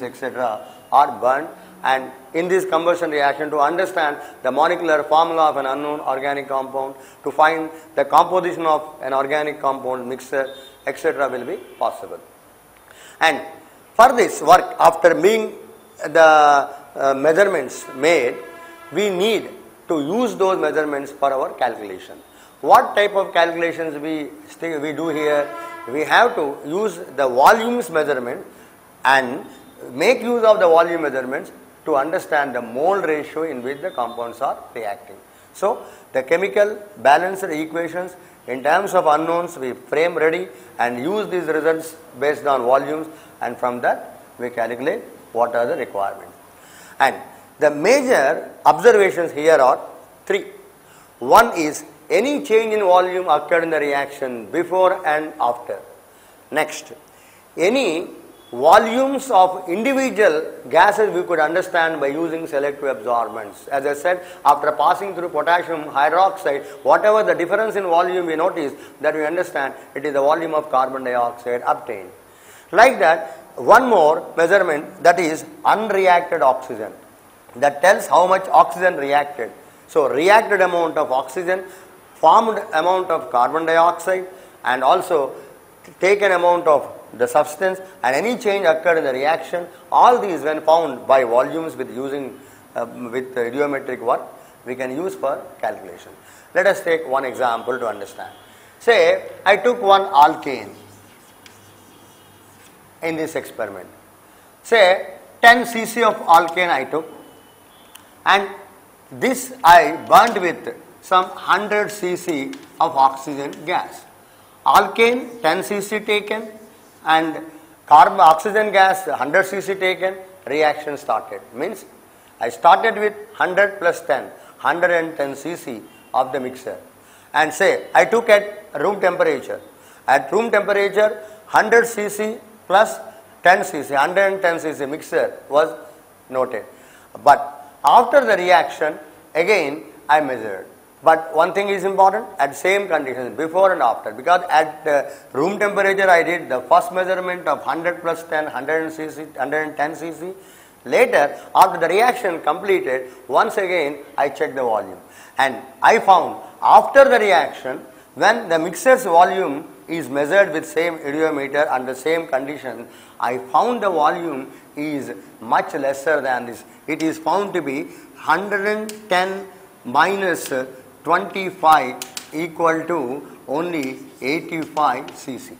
etc. are burned, and in this combustion reaction, to understand the molecular formula of an unknown organic compound, to find the composition of an organic compound mixture, etc. will be possible. And for this work, after being the measurements made, we need to use those measurements for our calculation. What type of calculations we do here? We have to use the volumes measurement and make use of the volume measurements to understand the mole ratio in which the compounds are reacting. So, the chemical balance equations in terms of unknowns we frame ready and use these results based on volumes, and from that we calculate what are the requirements. And the major observations here are three. One is any change in volume occurred in the reaction before and after. Next, any volumes of individual gases we could understand by using selective absorbents. As I said, after passing through potassium hydroxide, whatever the difference in volume we notice, that we understand it is the volume of carbon dioxide obtained. Like that, one more measurement, that is unreacted oxygen, that tells how much oxygen reacted. So, reacted amount of oxygen, formed amount of carbon dioxide, and also taken amount of the substance, and any change occurred in the reaction. All these, when found by volumes with using with idiometric work, we can use for calculation. Let us take one example to understand. Say I took one alkane in this experiment. Say 10 cc of alkane I took, and this I burnt with some 100 cc of oxygen gas. Alkane 10 cc taken and oxygen gas 100 cc taken, reaction started. Means I started with 100 plus 10, 110 cc of the mixture, and say I took at room temperature. At room temperature 100 cc plus 10 cc, 110 cc mixture was noted. But after the reaction, again I measured. But one thing is important, at same conditions, before and after, because at room temperature I did the first measurement of 100 plus 10, 100 cc, 110 cc. Later, after the reaction completed, once again I checked the volume, and I found after the reaction, when the mixture's volume is measured with same idiometer under same condition, I found the volume is much lesser than this. It is found to be 110 minus 25 equal to only 85 cc.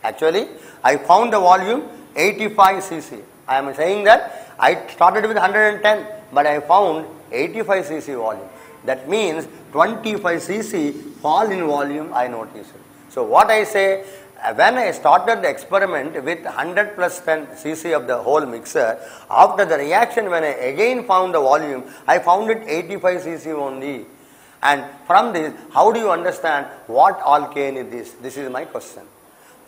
Actually, I found the volume 85 cc. I am saying that I started with 110, but I found 85 cc volume. That means 25 cc fall in volume I noticed. So what I say, when I started the experiment with 100 plus 10 cc of the whole mixer, after the reaction when I again found the volume, I found it 85 cc only. And from this, how do you understand what alkane is this? This is my question.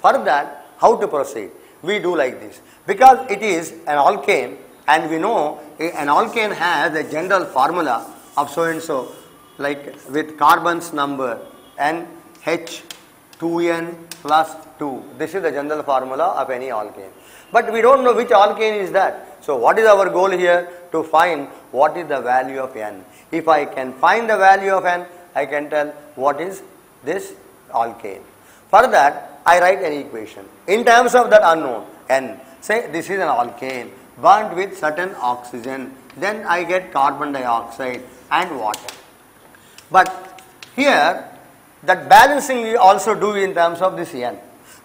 For that, how to proceed? We do like this. Because it is an alkane, and we know an alkane has a general formula of so and so, like with carbons number NH2N plus 2. This is the general formula of any alkane. But we don't know which alkane is that. So what is our goal here? To find what is the value of N. If I can find the value of N, I can tell what is this alkane. For that, I write an equation. In terms of that unknown, N, say this is an alkane burnt with certain oxygen. Then I get carbon dioxide and water. But here, that balancing we also do in terms of this N.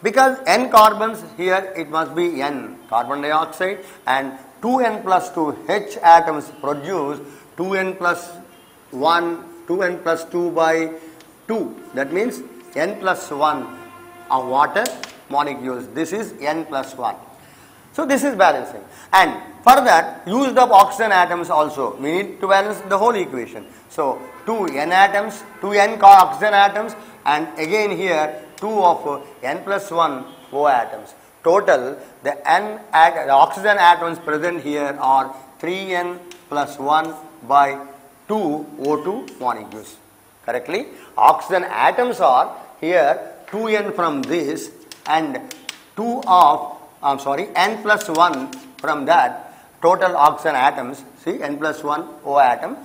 Because N carbons, here it must be N carbon dioxide, and 2N plus 2 H atoms produce 2N plus 1, 2N plus 2 by 2. That means N plus 1 of water molecules. This is N plus 1. So this is balancing. And for that, used up oxygen atoms also. We need to balance the whole equation. So 2 N atoms, 2 N oxygen atoms, and again here 2 of N plus 1 O atoms. Total, the oxygen atoms present here are 3N plus 1 by 2 O2 molecules. Correctly? Oxygen atoms are here 2N from this and 2 of N plus 1 from that total oxygen atoms, see N plus 1 O atom,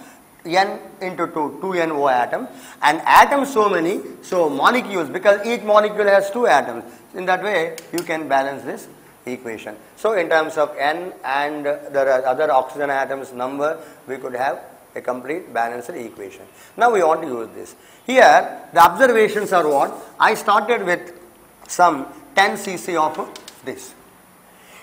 N into 2N O atom, and atoms so many, so molecules, because each molecule has 2 atoms. In that way you can balance this equation. So in terms of N and the other oxygen atoms number, we could have a complete balanced equation. Now we want to use this. Here the observations are what? I started with some 10 cc of this.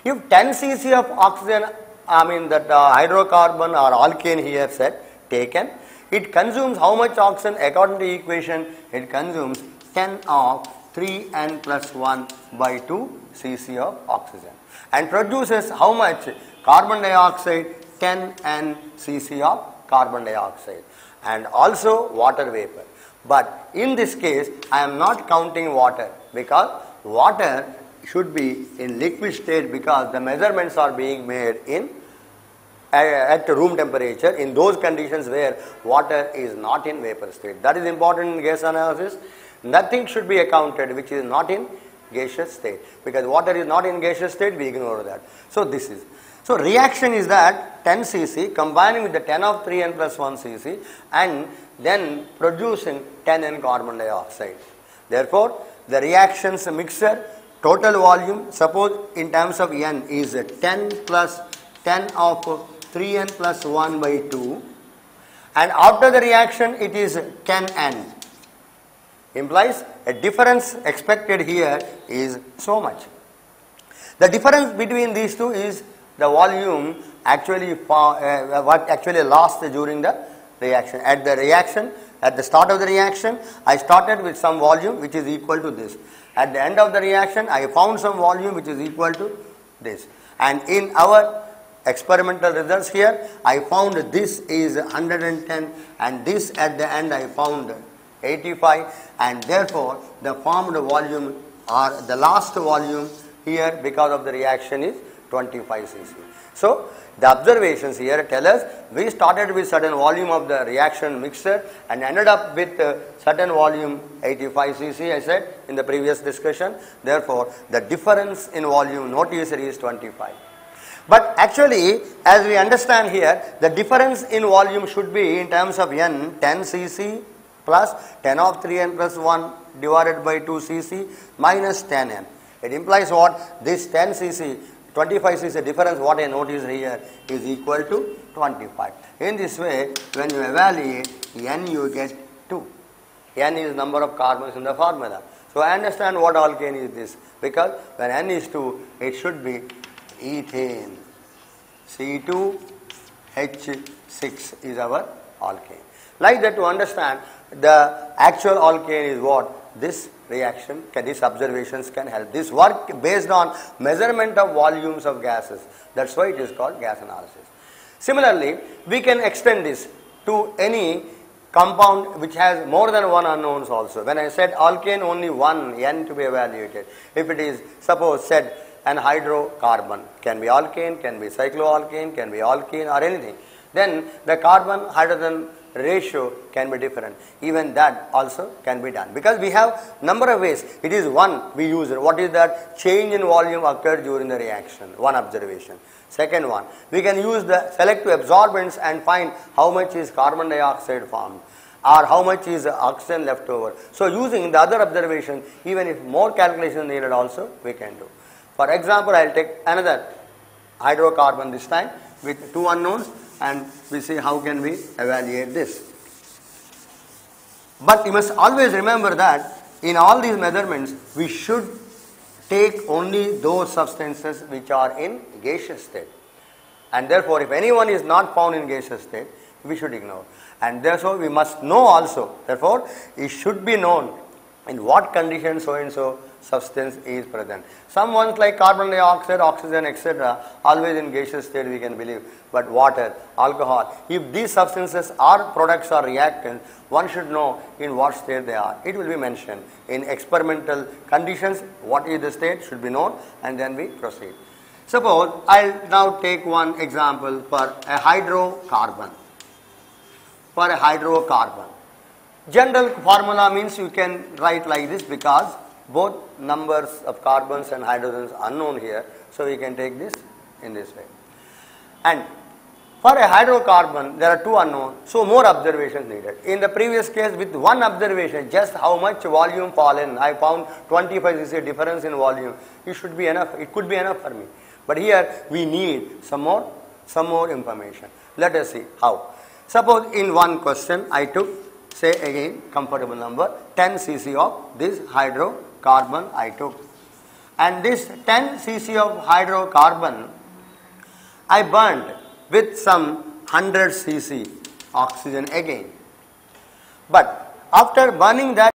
If 10 cc of oxygen, that hydrocarbon or alkane here said taken, it consumes how much oxygen? According to the equation, it consumes 10 of 3n plus 1 by 2 cc of oxygen and produces how much? Carbon dioxide, 10n cc of carbon dioxide, and also water vapor. But in this case I am not counting water, because water should be in liquid state, because the measurements are being made in at room temperature, in those conditions where water is not in vapor state. That is important in gas analysis. Nothing should be accounted which is not in gaseous state, because water is not in gaseous state, we ignore that. So this is, so reaction is that 10 cc combining with the 10 of 3n plus 1 cc and then producing 10n carbon dioxide. Therefore the reactions mixture total volume, suppose in terms of n, is 10 plus 10 of 3n plus 1 by 2, and after the reaction it is 10n, implies a difference expected here is so much. The difference between these two is the volume actually what actually lost during the reaction. At the start of the reaction, I started with some volume which is equal to this. At the end of the reaction, I found some volume which is equal to this. And in our experimental results here, I found this is 110 and this at the end I found 85, and therefore the formed volume or the last volume here because of the reaction is 25 cc. So the observations here tell us we started with certain volume of the reaction mixture and ended up with certain volume 85 cc, I said in the previous discussion. Therefore the difference in volume noticed is 25. But actually, as we understand here, the difference in volume should be in terms of n, 10 cc plus 10 of 3n plus 1 divided by 2 cc minus 10n. It implies what? This 10 cc, 25 cc difference, what I notice here, is equal to 25. In this way, when you evaluate n, you get 2. N is number of carbons in the formula. So I understand what alkane is this, because when n is 2, it should be ethane. C2H6 is our alkane. Like that, to understand the actual alkane is what? This reaction, these observations can help. This work based on measurement of volumes of gases. That's why it is called gas analysis. Similarly, we can extend this to any compound which has more than one unknowns also. When I said alkane, only one N to be evaluated. If it is, suppose said, an hydrocarbon, can be alkane, can be cycloalkane, can be alkene or anything, then the carbon hydrogen ratio can be different. Even that also can be done, because we have number of ways. It is one we use. What is that? Change in volume occurred during the reaction, one observation. Second one, we can use the selective absorbents and find how much is carbon dioxide formed or how much is oxygen left over. So using the other observation, even if more calculation needed also, we can do. For example, I will take another hydrocarbon this time with two unknowns, and we see how can we evaluate this. But you must always remember that in all these measurements, we should take only those substances which are in gaseous state. And therefore, if anyone is not found in gaseous state, we should ignore. And therefore, we must know also. Therefore, it should be known in what conditions so and so substance is present. Some ones like carbon dioxide, oxygen, etc., always in gaseous state we can believe. But water, alcohol, if these substances are products or reactants, one should know in what state they are. It will be mentioned in experimental conditions. What is the state should be known, and then we proceed. Suppose I'll now take one example for a hydrocarbon. For a hydrocarbon, general formula means you can write like this, because both numbers of carbons and hydrogens unknown here. So we can take this in this way. And for a hydrocarbon, there are two unknowns, so more observations needed. In the previous case, with one observation, just how much volume fallen, I found 25 cc difference in volume. It should be enough. It could be enough for me. But here we need some more information. Let us see how. Suppose in one question I took, say again, comfortable number, 10 cc of this hydrocarbon I took. And this 10 cc of hydrocarbon I burnt with some 100 cc oxygen again. But after burning that